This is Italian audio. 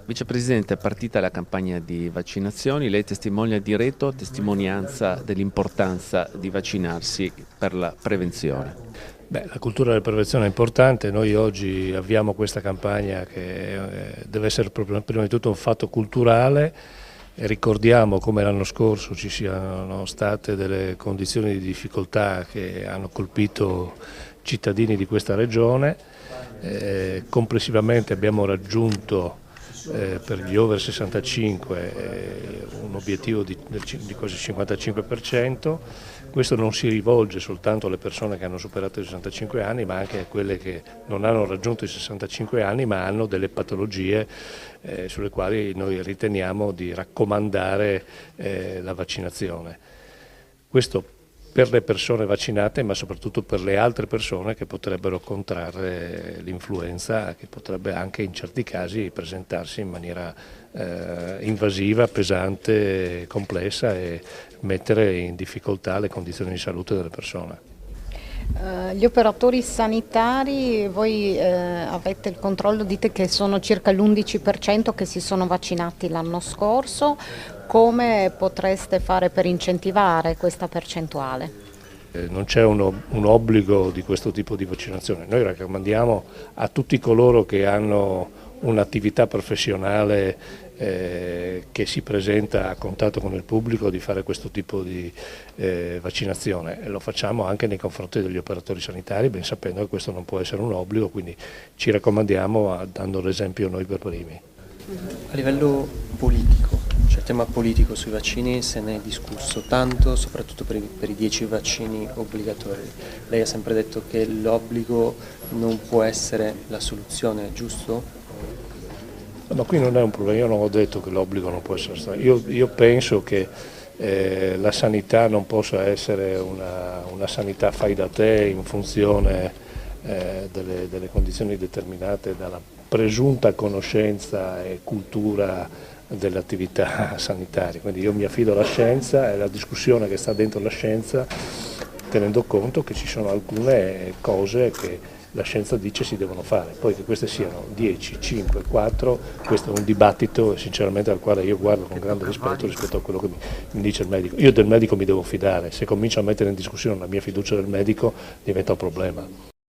Vicepresidente, è partita la campagna di vaccinazioni, lei testimonia diretto testimonianza dell'importanza di vaccinarsi per la prevenzione. Beh, la cultura della prevenzione è importante, noi oggi avviamo questa campagna che deve essere prima di tutto un fatto culturale e ricordiamo come l'anno scorso ci siano state delle condizioni di difficoltà che hanno colpito cittadini di questa regione. Complessivamente abbiamo raggiunto per gli over 65 un obiettivo di quasi il 55%. Questo non si rivolge soltanto alle persone che hanno superato i 65 anni, ma anche a quelle che non hanno raggiunto i 65 anni ma hanno delle patologie sulle quali noi riteniamo di raccomandare la vaccinazione. Questo per le persone vaccinate, ma soprattutto per le altre persone che potrebbero contrarre l'influenza, che potrebbe anche in certi casi presentarsi in maniera invasiva, pesante, complessa e mettere in difficoltà le condizioni di salute delle persone. Gli operatori sanitari, voi avete il controllo, dite che sono circa l'11% che si sono vaccinati l'anno scorso, come potreste fare per incentivare questa percentuale? Non c'è un obbligo di questo tipo di vaccinazione, noi raccomandiamo a tutti coloro che hanno un'attività professionale che si presenta a contatto con il pubblico di fare questo tipo di vaccinazione e lo facciamo anche nei confronti degli operatori sanitari, ben sapendo che questo non può essere un obbligo, quindi ci raccomandiamo dando l'esempio noi per primi. A livello politico, cioè il tema politico sui vaccini se ne è discusso tanto, soprattutto per i 10 vaccini obbligatori. Lei ha sempre detto che l'obbligo non può essere la soluzione, giusto? Ma qui non è un problema, io non ho detto che l'obbligo non può essere stato. Io penso che la sanità non possa essere una sanità fai da te in funzione delle condizioni determinate dalla presunta conoscenza e cultura delle attività sanitarie. Quindi io mi affido alla scienza e alla discussione che sta dentro la scienza, tenendo conto che ci sono alcune cose che la scienza dice si devono fare, poi che queste siano 10, 5, 4, questo è un dibattito sinceramente al quale io guardo con grande rispetto a quello che mi dice il medico. Io del medico mi devo fidare, se comincio a mettere in discussione la mia fiducia del medico diventa un problema.